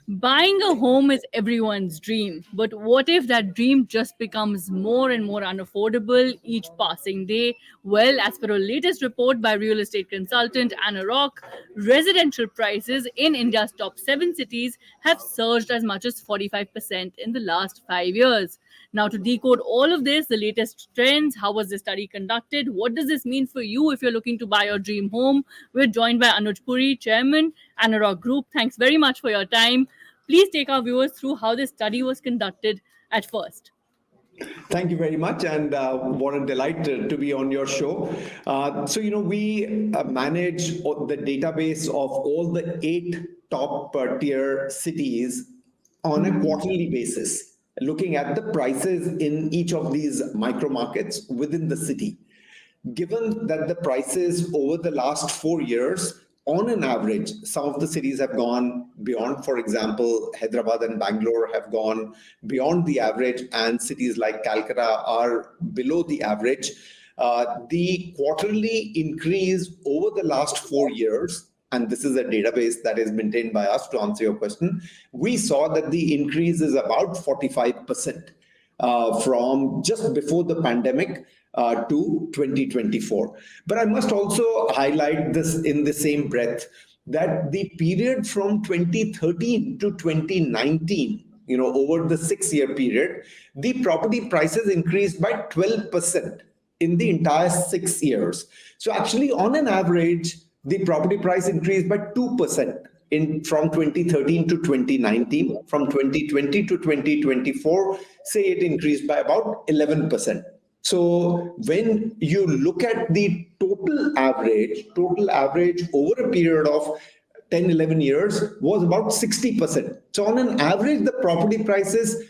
Buying a home is everyone's dream, but what if that dream just becomes more and more unaffordable each passing day? Well, as per a latest report by real estate consultant Anarock, residential prices in India's top 7 cities have surged as much as 45% in the last 5 years. Now, to decode all of this, the latest trends, how was the study conducted, what does this mean for you if you're looking to buy your dream home? We're joined by Anuj Puri, Chairman, Anarock Group. Thanks very much for your time. Please take our viewers through how this study was conducted at first. Thank you very much, and what a delight to be on your show. We manage the database of all the 8 top tier cities on a quarterly basis, looking at the prices in each of these micro markets within the city. Given that the prices over the last 4 years, on an average, some of the cities have gone beyond, for example, Hyderabad and Bangalore have gone beyond the average, and cities like Calcutta are below the average. The quarterly increase over the last 4 years, and this is a database that is maintained by us to answer your question, we saw that the increase is about 45% from just before the pandemic to 2024. But I must also highlight this in the same breath that the period from 2013 to 2019, over the 6 year period, the property prices increased by 12% in the entire 6 years. So actually, on an average, the property price increased by 2% from 2013 to 2019. From 2020 to 2024, say it increased by about 11%. So when you look at the total average over a period of 10, 11 years was about 60%. So on an average, the property prices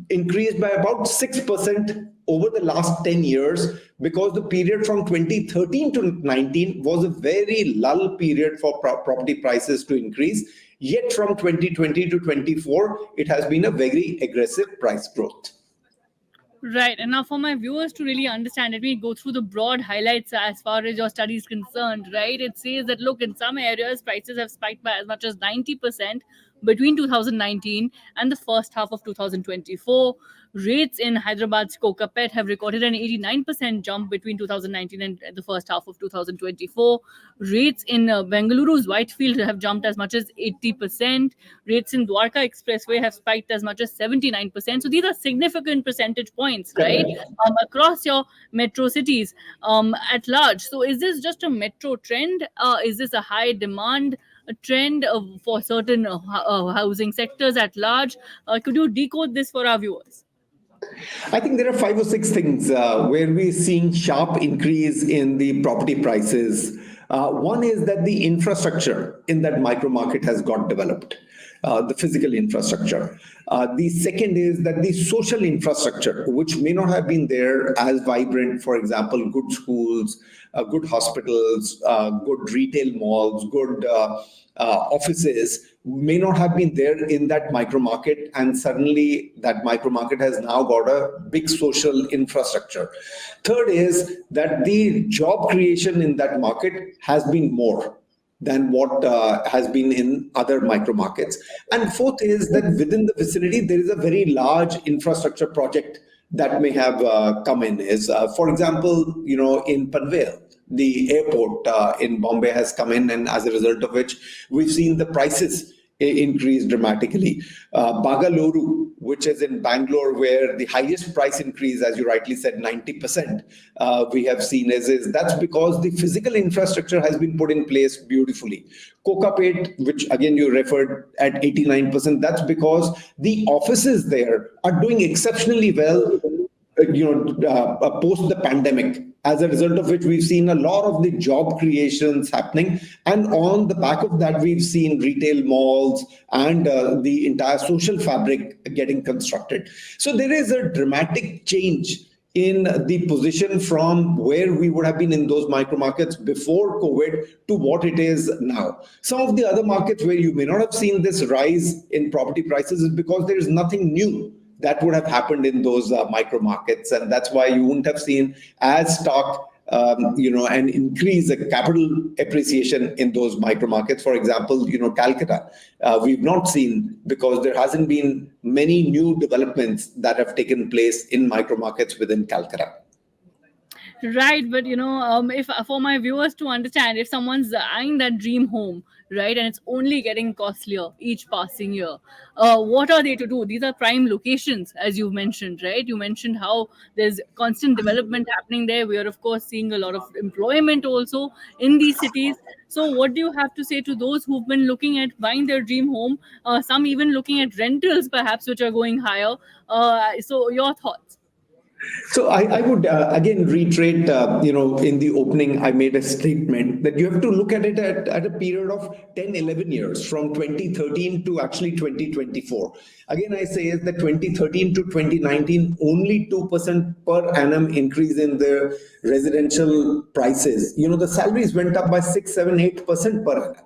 increased by about 6% over the last 10 years, because the period from 2013 to 19 was a very lull period for property prices to increase. Yet from 2020 to 24, it has been a very aggressive price growth. Right. And now for my viewers to really understand it, we go through the broad highlights as far as your study is concerned, right? It says that, look, in some areas, prices have spiked by as much as 90% between 2019 and the first half of 2024. Rates in Hyderabad's Kokapet have recorded an 89% jump between 2019 and the first half of 2024. Rates in Bengaluru's Whitefield have jumped as much as 80%. Rates in Dwarka Expressway have spiked as much as 79%. So these are significant percentage points, right? Across your metro cities at large. So is this just a metro trend? Is this a high demand trend for certain housing sectors at large? Could you decode this for our viewers? I think there are 5 or 6 things where we're seeing sharp increase in the property prices. One is that the infrastructure in that micro market has got developed, the physical infrastructure. The second is that the social infrastructure, which may not have been there as vibrant, for example, good schools, good hospitals, good retail malls, good offices, may not have been there in that micro market, and suddenly that micro market has now got a big social infrastructure. Third is that the job creation in that market has been more than what has been in other micro markets. And fourth is that within the vicinity, there is a very large infrastructure project that may have come in. For example, in Panvel, the airport in Bombay has come in, and as a result of which, we've seen the prices increase dramatically. Bagaluru, which is in Bangalore, where the highest price increase, as you rightly said, 90%, we have seen that's because the physical infrastructure has been put in place beautifully. Kokapet, which again you referred at 89%, that's because the offices there are doing exceptionally well, post the pandemic, as a result of which we've seen a lot of the job creations happening. And on the back of that, we've seen retail malls and the entire social fabric getting constructed. So there is a dramatic change in the position from where we would have been in those micro markets before COVID to what it is now. Some of the other markets where you may not have seen this rise in property prices is because there is nothing new that would have happened in those micro markets, and that's why you wouldn't have seen as stark and increase the capital appreciation in those micro markets. For example, Calcutta, we've not seen, because there hasn't been many new developments that have taken place in micro markets within Calcutta. Right, but if for my viewers to understand, if someone's eyeing that dream home, right, and it's only getting costlier each passing year, what are they to do? These are prime locations, as you mentioned, right? You mentioned how there's constant development happening there. We are, of course, seeing a lot of employment also in these cities. So, what do you have to say to those who've been looking at buying their dream home? Some even looking at rentals, perhaps, which are going higher. So, your thoughts? So I would again reiterate, in the opening, I made a statement that you have to look at it at a period of 10, 11 years, from 2013 to actually 2024. Again, I say is that 2013 to 2019, only 2% per annum increase in the residential prices. The salaries went up by 6, 7, 8% per annum.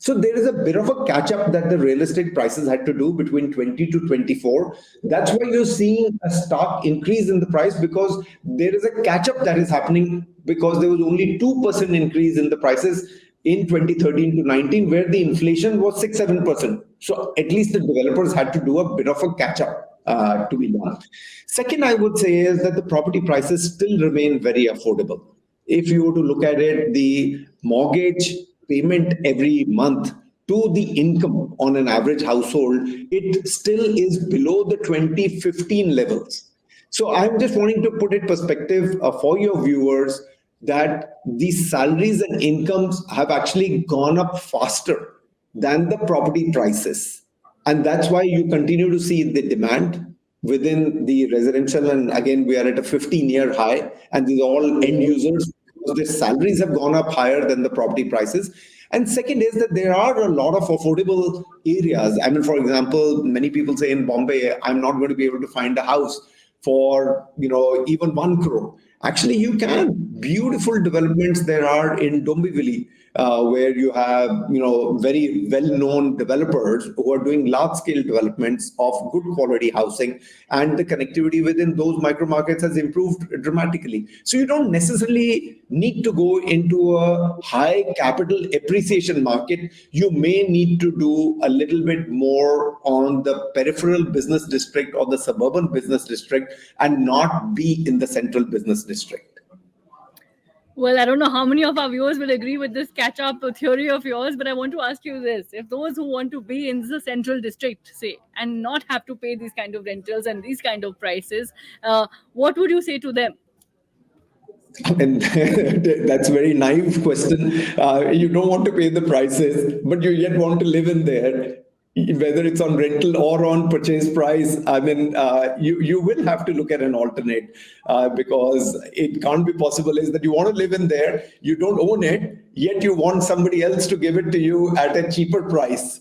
So there is a bit of a catch up that the real estate prices had to do between 20 to 24. That's why you're seeing a stark increase in the price, because there is a catch up that is happening, because there was only 2% increase in the prices in 2013 to 19, where the inflation was 6, 7%. So at least the developers had to do a bit of a catch up to be done. Second, I would say is that the property prices still remain very affordable. If you were to look at it, the mortgage payment every month to the income on an average household, it still is below the 2015 levels. So I'm just wanting to put it perspective for your viewers that these salaries and incomes have actually gone up faster than the property prices. And that's why you continue to see the demand within the residential. And again, we are at a 15-year high, and these are all end users. Their salaries have gone up higher than the property prices. And second is that there are a lot of affordable areas. I mean, for example, many people say in Bombay, I'm not going to be able to find a house for even 1 crore. Actually, you can. Beautiful developments there are in Dombivli, where you have very well-known developers who are doing large-scale developments of good quality housing, and the connectivity within those micro markets has improved dramatically. So you don't necessarily need to go into a high capital appreciation market. You may need to do a little bit more on the peripheral business district or the suburban business district, and not be in the central business district. Well, I don't know how many of our viewers will agree with this catch up theory of yours, but I want to ask you this. If those who want to be in the central district, say, and not have to pay these kind of rentals and these kind of prices, what would you say to them? And that's a very naive question. You don't want to pay the prices, but you yet want to live in there, whether it's on rental or on purchase price. I mean, you will have to look at an alternate, because it can't be possible is that you want to live in there, you don't own it, yet you want somebody else to give it to you at a cheaper price.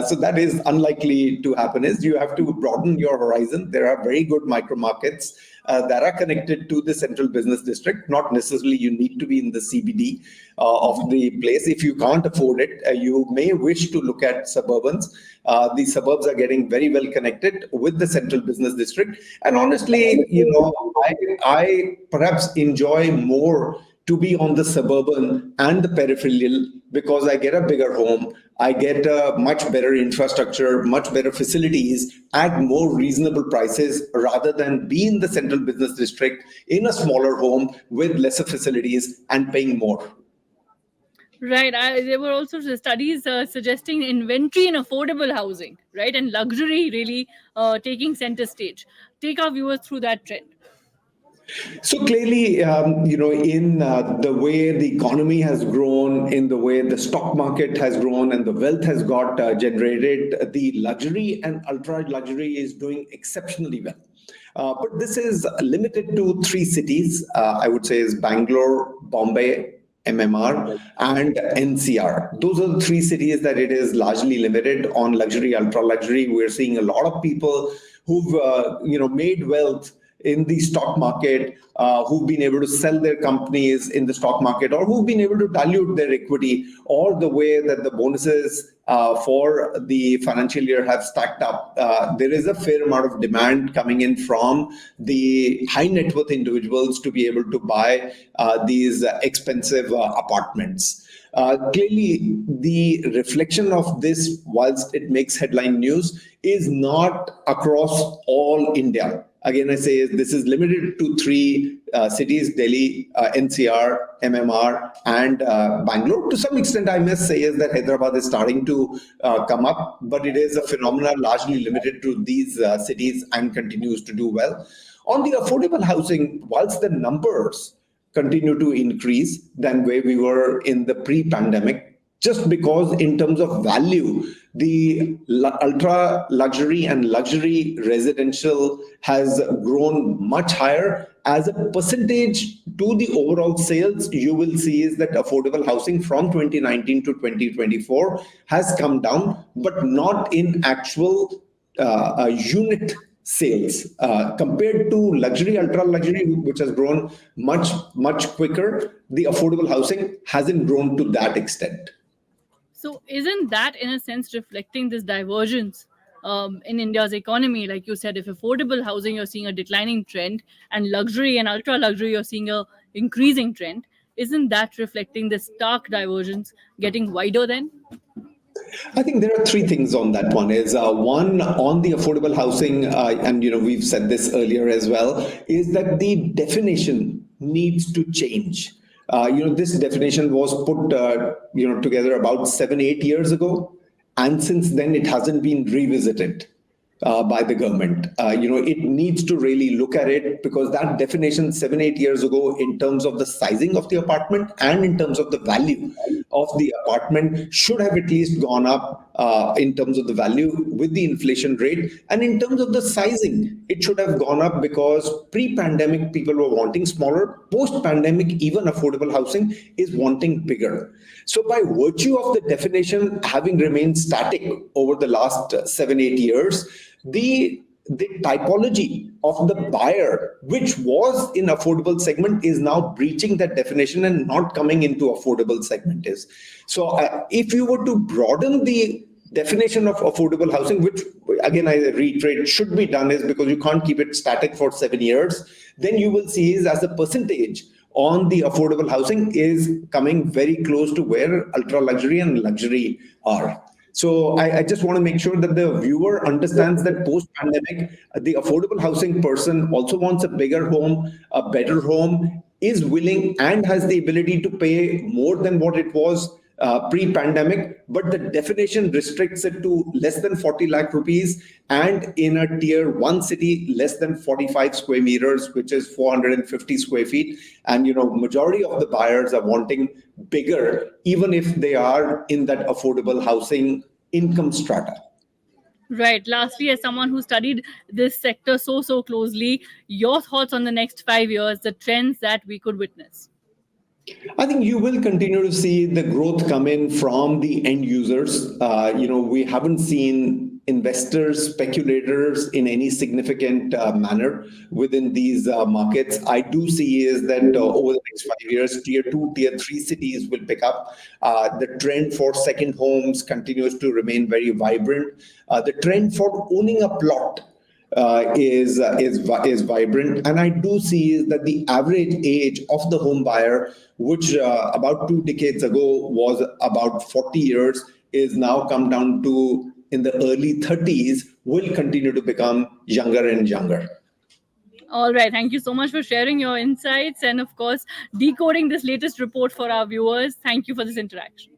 So that is unlikely to happen. Is you have to broaden your horizon. There are very good micro markets that are connected to the central business district. Not necessarily you need to be in the CBD of the place. If you can't afford it, you may wish to look at suburbans. The suburbs are getting very well connected with the central business district. And honestly, I perhaps enjoy more to be on the suburban and the peripheral, because I get a bigger home, I get a much better infrastructure, much better facilities at more reasonable prices, rather than be in the central business district in a smaller home with lesser facilities and paying more. Right. There were also studies suggesting inventory in affordable housing, right, and luxury really taking center stage. Take our viewers through that trend. So clearly, in the way the economy has grown, in the way the stock market has grown, and the wealth has got generated, the luxury and ultra luxury is doing exceptionally well. But this is limited to 3 cities. I would say is Bangalore, Bombay, MMR, and NCR. Those are the 3 cities that it is largely limited on luxury, ultra luxury. We're seeing a lot of people who've made wealth in the stock market, who've been able to sell their companies in the stock market, or who've been able to dilute their equity, or the way that the bonuses for the financial year have stacked up. There is a fair amount of demand coming in from the high net worth individuals to be able to buy these expensive apartments. Clearly, the reflection of this, whilst it makes headline news, is not across all India. Again, I say this is limited to three cities: Delhi, NCR, MMR, and Bangalore. To some extent, I must say is that Hyderabad is starting to come up, but it is a phenomenon largely limited to these cities and continues to do well. On the affordable housing, whilst the numbers continue to increase than where we were in the pre-pandemic, just because in terms of value, the ultra luxury and luxury residential has grown much higher as a percentage to the overall sales. You will see is that affordable housing from 2019 to 2024 has come down, but not in actual unit sales compared to luxury, ultra luxury, which has grown much quicker. The affordable housing hasn't grown to that extent. So, isn't that in a sense reflecting this divergence in India's economy? Like you said, if affordable housing you're seeing a declining trend, and luxury and ultra luxury you're seeing a increasing trend, isn't that reflecting this stark divergence getting wider then? I think there are three things on that one. Is one on the affordable housing, and we've said this earlier as well, is that the definition needs to change. This definition was put together about 7-8 years ago, and since then it hasn't been revisited by the government. It needs to really look at it, because that definition 7-8 years ago, in terms of the sizing of the apartment and in terms of the value of the apartment, should have at least gone up in terms of the value with the inflation rate. And in terms of the sizing, it should have gone up, because pre-pandemic people were wanting smaller. Post-pandemic, even affordable housing is wanting bigger. So by virtue of the definition having remained static over the last 7-8 years, the typology of the buyer, which was in affordable segment, is now breaching that definition and not coming into affordable segment. Is so if you were to broaden the definition of affordable housing, which again I reiterate should be done, is because you can't keep it static for 7 years, then you will see is as a percentage on the affordable housing is coming very close to where ultra luxury and luxury are. So I just want to make sure that the viewer understands that post-pandemic, the affordable housing person also wants a bigger home, a better home, is willing and has the ability to pay more than what it was pre-pandemic, but the definition restricts it to less than 40 lakh rupees, and in a tier 1 city less than 45 square meters, which is 450 square feet. And majority of the buyers are wanting bigger, even if they are in that affordable housing income strata. Right. Lastly, as someone who studied this sector so closely, your thoughts on the next 5 years, the trends that we could witness? I think you will continue to see the growth come in from the end users. We haven't seen investors, speculators in any significant manner within these markets. I do see is that over the next 5 years, tier 2, tier 3 cities will pick up. The trend for second homes continues to remain very vibrant. The trend for owning a plot is vibrant, and I do see that the average age of the home buyer, which about 2 decades ago was about 40 years, is now come down to in the early 30s, will continue to become younger and younger. All right. Thank you so much for sharing your insights and, of course, decoding this latest report for our viewers. Thank you for this interaction.